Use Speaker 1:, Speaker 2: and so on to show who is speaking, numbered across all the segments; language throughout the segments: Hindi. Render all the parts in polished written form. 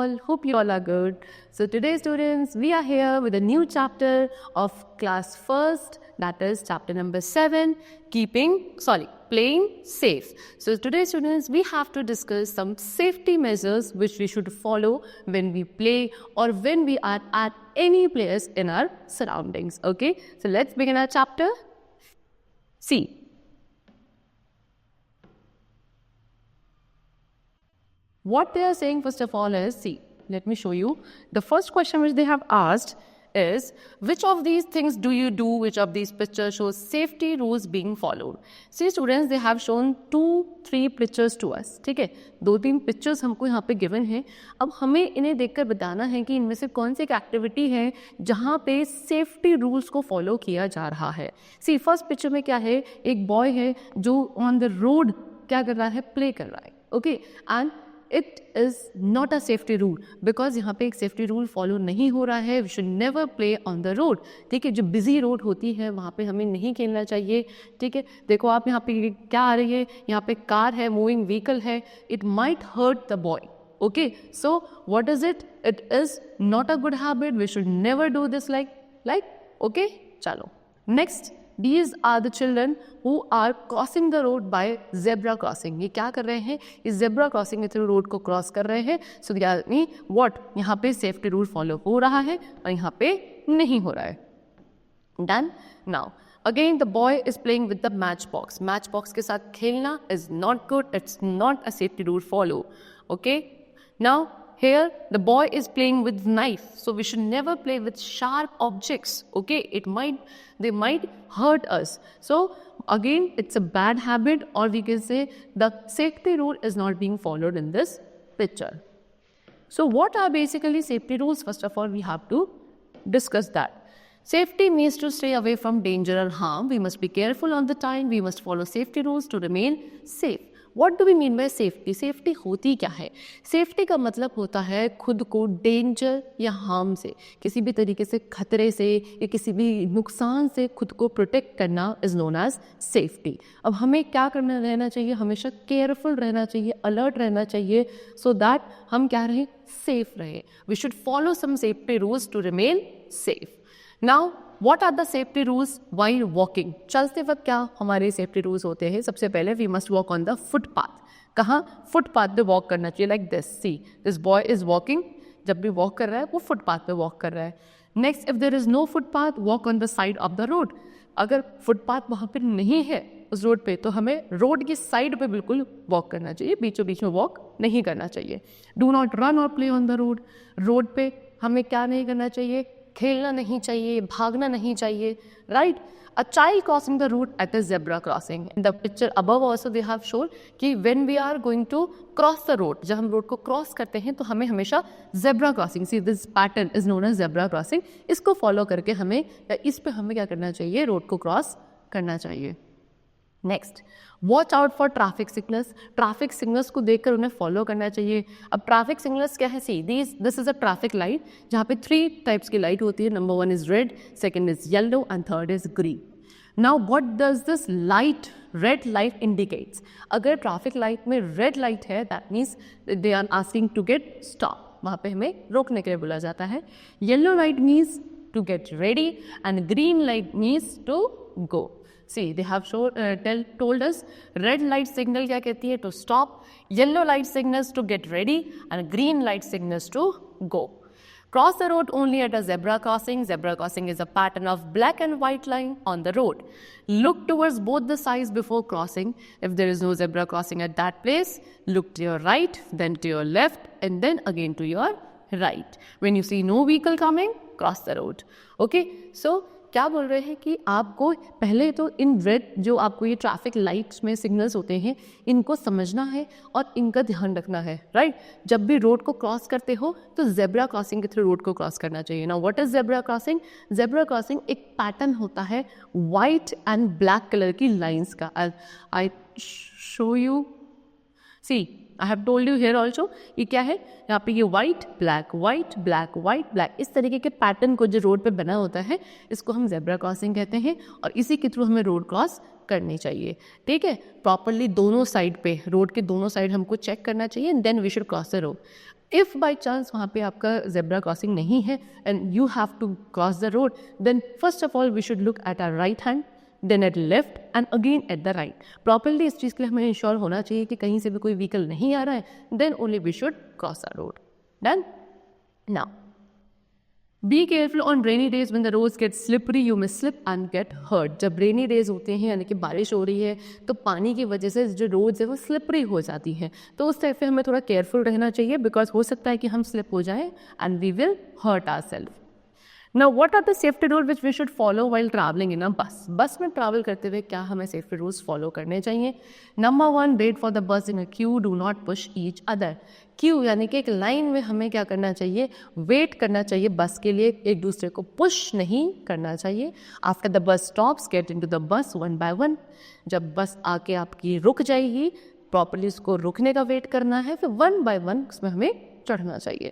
Speaker 1: all? Hope you all are good. So today students, we are here with a new chapter of class first, that is chapter number 7, playing safe. So today students, we have to discuss some safety measures which we should follow when we play or when we are at any place in our surroundings. Okay, so let's begin our chapter. See. What they are saying first of all is, see, let me show you. The first question which they have asked is, which of these things do you do, which of these pictures shows safety rules being followed? See students, they have shown 2-3 pictures to us. ठीक है, 2-3 pictures हमको यहाँ पे given है. अब हमें इन्हें देखकर बताना है कि इनमें से कौन सी एक एक्टिविटी है जहाँ पे सेफ्टी रूल्स को फॉलो किया जा रहा है. सी फर्स्ट पिक्चर में क्या है, एक बॉय है जो ऑन द रोड क्या कर रहा है, प्ले कर रहा है. Okay, and it is not a safety rule because यहाँ पे एक सेफ्टी रूल फॉलो नहीं हो रहा है. We should never play on the road. ठीक है, जो बिजी रोड होती है वहाँ पे हमें नहीं खेलना चाहिए. ठीक है, देखो आप यहाँ पे क्या आ रही है, यहाँ पे कार है, मूविंग व्हीकल है, it might hurt the boy. Okay, so what is it, it is not a good habit. We should never do this like okay. चलो next, These are the children who are crossing the road by zebra crossing. ये क्या कर रहे हैं, इस zebra crossing के थ्रू रोड को क्रॉस कर रहे हैं. So यानी what, यहाँ पे सेफ्टी रूल फॉलो हो रहा है और यहाँ पे नहीं हो रहा है. Done. Now again the boy is playing with the matchbox. Matchbox के साथ खेलना is not good. It's not a safety rule follow. Okay. Now here the boy is playing with knife, so we should never play with sharp objects. Okay, they might hurt us. So again it's a bad habit, or we can say the safety rule is not being followed in this picture. So what are basically safety rules? First of all, we have to discuss that. Safety means to stay away from danger or harm. We must be careful all the time. We must follow safety rules to remain safe. What do we mean by safety? Safety होती क्या है? सेफ्टी का मतलब होता है खुद को डेंजर या हार्म से, किसी भी तरीके से खतरे से या किसी भी नुकसान से खुद को प्रोटेक्ट करना इज़ नोन एज सेफ्टी. अब हमें क्या करना रहना चाहिए, हमेशा केयरफुल रहना चाहिए, अलर्ट रहना चाहिए, सो दैट हम क्या रहें, सेफ रहें. We should follow some safety rules to remain safe. Now What are the safety rules while walking? चलते वक्त क्या हमारे सेफ्टी रूल्स होते हैं. सबसे पहले we must walk on the footpath. कहाँ, फुटपाथ पे वॉक करना चाहिए, like this. See this boy is walking, जब भी वॉक कर रहा है वो फुटपाथ पे वॉक कर रहा है. Next, if there is no footpath, walk on the side of the road. अगर फुटपाथ वहाँ पे नहीं है उस रोड पे, तो हमें रोड की साइड पे बिल्कुल वॉक करना चाहिए, बीचों बीच में वॉक नहीं करना चाहिए. डू नॉट रन और play on the road. Road पे हमें क्या नहीं करना चाहिए, खेलना नहीं चाहिए, भागना नहीं चाहिए. Right, a child crossing the road at the zebra crossing. In the picture above also they have shown कि when we are going to cross the road, जब हम रोड को क्रॉस करते हैं तो हमें हमेशा zebra crossing, see this pattern is known as zebra crossing, इसको फॉलो करके हमें इस पे हमें क्या करना चाहिए, रोड को क्रॉस करना चाहिए. Next, watch out for traffic signals. Traffic signals को देखकर उन्हें फॉलो करना चाहिए. अब ट्रैफिक सिग्नल्स क्या है, see this is a traffic light जहाँ पे 3 टाइप्स की लाइट होती है. Number 1 is red, second is yellow and third is green. Now what does this light, red light indicates. अगर ट्रैफिक लाइट में रेड लाइट है, that means they are asking to get stop, वहाँ पे हमें रोकने के लिए बोला जाता है. Yellow light means to get ready and green light means to go. See, they have told us red light signal क्या कहती है, to stop, yellow light signals to get ready and green light signals to go. Cross the road only at a zebra crossing. Zebra crossing is a pattern of black and white line on the road. Look towards both the sides before crossing. If there is no zebra crossing at that place, look to your right, then to your left, and then again to your right. When you see no vehicle coming, cross the road. Okay, so क्या बोल रहे हैं कि आपको पहले तो इन रेड जो आपको ये ट्रैफिक लाइट्स में सिग्नल्स होते हैं इनको समझना है और इनका ध्यान रखना है. राइट, जब भी रोड को क्रॉस करते हो तो जेब्रा क्रॉसिंग के थ्रू रोड को क्रॉस करना चाहिए. ना what is zebra crossing? Zebra crossing एक पैटर्न होता है वाइट एंड ब्लैक कलर की लाइंस का. I show you, see I have told you here also, ये क्या है, यहाँ पे ये white black white black white black, इस तरीके के पैटर्न को जो रोड पे बना होता है इसको हम जेब्रा क्रॉसिंग कहते हैं और इसी के थ्रू हमें रोड क्रॉस करनी चाहिए. ठीक है, प्रॉपरली दोनों साइड पे, रोड के दोनों साइड हमको चेक करना चाहिए, then we should cross the road. If by chance वहाँ पे आपका जेब्रा क्रॉसिंग नहीं है and you have to cross the road, then first of all we should look at our right hand, then at left and again at the right. Properly इस चीज़ के लिए हमें इंश्योर होना चाहिए कि कहीं से भी कोई व्हीकल नहीं आ रहा है, then only we should cross the road. Done. Now be careful on rainy days when the roads get slippery, you may slip and get hurt. जब रेनी डेज होते हैं यानी कि बारिश हो रही है तो पानी की वजह से जो रोड्स है वो स्लिपरी हो जाती हैं, तो उस टाइप पे हमें थोड़ा केयरफुल रहना चाहिए बिकॉज हो सकता है कि हम स्लिप हो जाएं and we will hurt ourselves. Now, what are the safety rules which we should follow while traveling in a bus? बस में ट्रैवल करते हुए क्या हमें सेफ्टी रूल्स फॉलो करने चाहिए? Number 1, wait for the bus in a queue, do not push each other. Queue यानी कि एक लाइन में हमें क्या करना चाहिए? वेट करना चाहिए बस के लिए, एक दूसरे को पुश नहीं करना चाहिए. After the bus stops, get into the bus one by one. जब बस आके आपकी रुक जाएगी, प्रॉपरली उसको रुकने का वेट करना है, फिर वन बाय वन उसमें हमें चढ़ना चाहिए.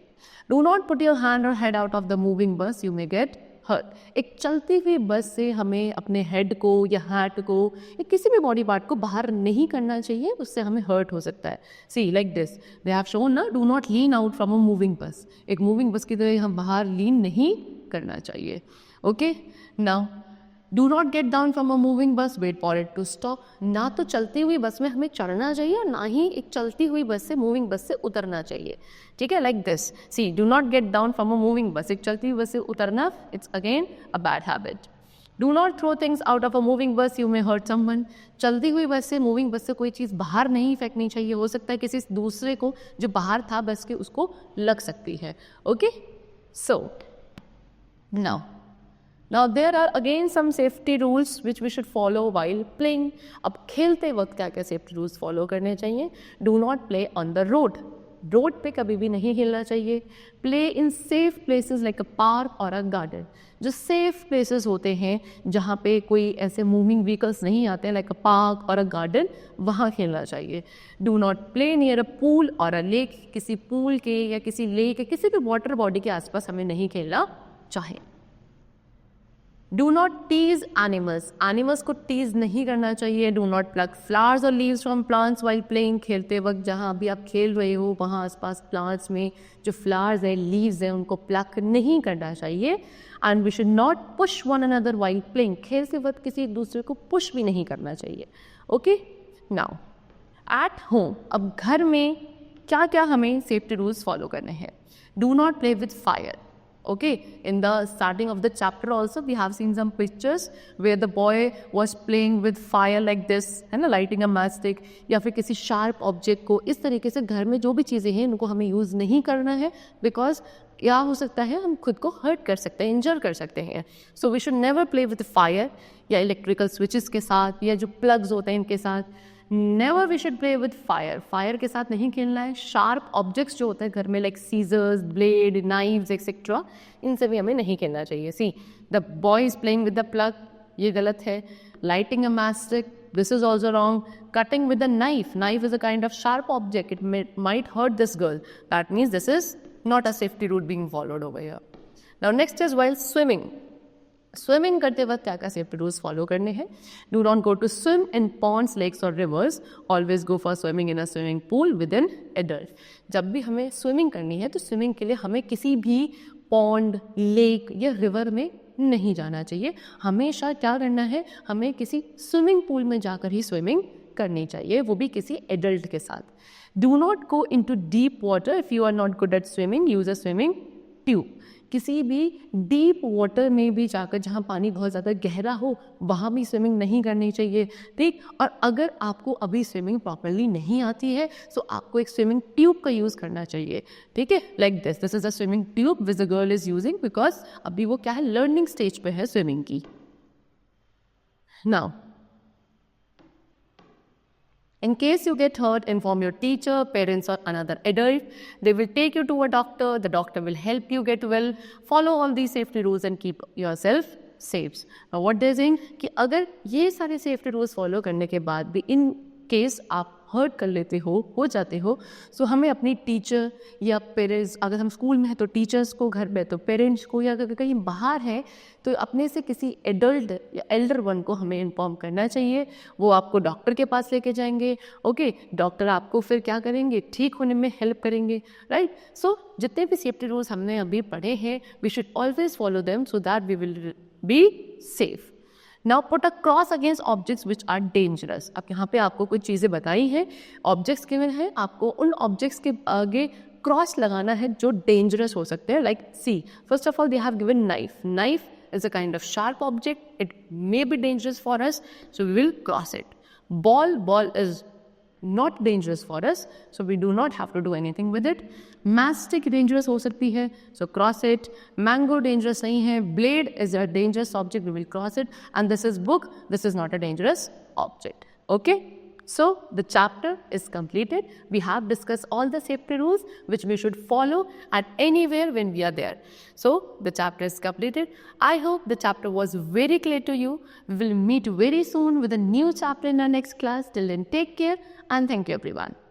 Speaker 1: Do not put your hand or head out of the moving bus, you may get hurt. एक चलती हुई बस से हमें अपने हेड को या हाथ को या किसी भी बॉडी पार्ट को बाहर नहीं करना चाहिए, उससे हमें हर्ट हो सकता है. See like this they have shown ना, do not lean out from a moving bus. एक मूविंग बस की तरह हम बाहर लीन नहीं करना चाहिए. Okay. Now do not get down from a moving bus, wait for it to stop. ना तो चलती हुई बस में हमें चढ़ना चाहिए और ना ही एक चलती हुई बस से मूविंग बस से उतरना चाहिए. ठीक है, like this. See, do not get down from a moving bus. एक चलती हुई बस से उतरना, it's again a bad habit. Do not throw things out of a moving bus, you may hurt someone. चलती हुई बस से, मूविंग बस से कोई चीज़ बाहर नहीं फेंकनी चाहिए. हो सकता है किसी दूसरे को जो बाहर था बस के उसको लग सकती है. Okay. So Now there are again some safety rules which we should follow while playing. अब खेलते वक्त क्या क्या सेफ्टी रूल्स फॉलो करने चाहिए? Do not play on the road. Road पे कभी भी नहीं खेलना चाहिए. Play in safe places like a park और अ गार्डन. जो सेफ प्लेसेस होते हैं जहाँ पे कोई ऐसे मूविंग व्हीकल्स नहीं आते हैं, लाइक अ पार्क और अ गार्डन, वहाँ खेलना चाहिए. Do not play near a pool और अ लेक. किसी पूल के या किसी लेक या किसी भी वाटर बॉडी के आसपास हमें नहीं खेलना चाहिए. Do not tease animals. Animals को टीज नहीं करना चाहिए. डू नॉट प्लक फ्लावर्स और leaves from plants while playing. खेलते वक्त जहाँ भी आप खेल रहे हो वहाँ आसपास प्लांट्स में जो फ्लावर्स है, लीव्स हैं, उनको प्लक नहीं करना चाहिए. And we should not push one another while playing. खेलते वक्त किसी दूसरे को पुश भी नहीं करना चाहिए. ओके. Now at home. अब घर में क्या क्या हमें सेफ्टी रूल्स फॉलो करने हैं? Do not play with fire. Okay, in the starting of the chapter also we have seen some pictures where the boy was playing with fire like this, है ना, lighting a matchstick. या फिर किसी sharp object को इस तरीके से घर में जो भी चीज़ें हैं उनको हमें यूज़ नहीं करना है, because क्या हो सकता है हम खुद को हर्ट कर सकते हैं, इंजर कर सकते हैं. So we should never play with fire या इलेक्ट्रिकल स्विचेस के साथ या जो प्लग्स होते हैं इनके साथ. Never we should play with fire. Fire के साथ नहीं खेलना है. शार्प ऑब्जेक्ट्स जो होते हैं घर में like scissors, blade, knives etcetera, इनसे भी हमें नहीं खेलना चाहिए. See, the boy is playing with the plug, ये गलत है. Lighting a matchstick, this is also wrong. Cutting with a knife, knife is a kind of sharp object, it might hurt this girl. That means this is not a safety rule being followed over here. Now next is while swimming. Swimming करते वक्त क्या क्या सेफ्टी रूल्स फॉलो करने हैं? Do not go to swim in ponds, lakes or rivers. Always go for swimming in a swimming pool with an adult. जब भी हमें स्विमिंग करनी है तो स्विमिंग के लिए हमें किसी भी पॉन्ड, लेक या रिवर में नहीं जाना चाहिए. हमेशा क्या करना है, हमें किसी स्विमिंग पूल में जाकर ही स्विमिंग करनी चाहिए, वो भी किसी एडल्ट के साथ. Do not go into deep water. If you are not good at swimming, use a swimming tube. किसी भी डीप वाटर में भी जाकर, जहाँ पानी बहुत ज़्यादा गहरा हो, वहाँ भी स्विमिंग नहीं करनी चाहिए. ठीक. और अगर आपको अभी स्विमिंग प्रॉपरली नहीं आती है तो आपको एक स्विमिंग ट्यूब का यूज़ करना चाहिए. ठीक है, like this is a swimming tube which the girl is using, because अभी वो क्या है, लर्निंग स्टेज पे है स्विमिंग की. Now in case you get hurt, inform your teacher, parents or another adult. They will take you to a doctor. The doctor will help you get well. Follow all these safety rules and keep yourself safe. Now what they saying कि अगर ये सारे safety rules follow करने के बाद भी in case आप हर्ट कर लेते हो जाते हो, सो हमें अपनी टीचर या पेरेंट्स, अगर हम स्कूल में हैं तो टीचर्स को, घर में तो पेरेंट्स को, या अगर कहीं बाहर है तो अपने से किसी एडल्ट या एल्डर वन को हमें इन्फॉर्म करना चाहिए। वो आपको डॉक्टर के पास लेके जाएंगे, ओके, डॉक्टर आपको फिर क्या करेंगे, ठीक होने में हेल्प करेंगे, राइट। सो जितने भी सेफ्टी रूल्स हमने अभी पढ़े हैं, we should always follow them so that we will be safe. Now put a cross against objects which are dangerous. अब यहाँ पे आपको कुछ चीज़ें बताई हैं, ऑब्जेक्ट्स गिवन है, आपको उन ऑब्जेक्ट्स के आगे क्रॉस लगाना है जो डेंजरस हो सकते हैं। Like see, first of all they have given knife. Knife is a kind of sharp object. It may be dangerous for us, so we will cross it. Ball is not dangerous for us, so we do not have to do anything with it. Matchstick dangerous हो सकती है, so cross it. Mango dangerous नहीं है. Blade is a dangerous object, we will cross it. And this is book, this is not a dangerous object. Okay? So the chapter is completed. We have discussed all the safety rules which we should follow at anywhere when we are there. So the chapter is completed. I hope the chapter was very clear to you. We will meet very soon with a new chapter in our next class. Till then, take care and thank you everyone.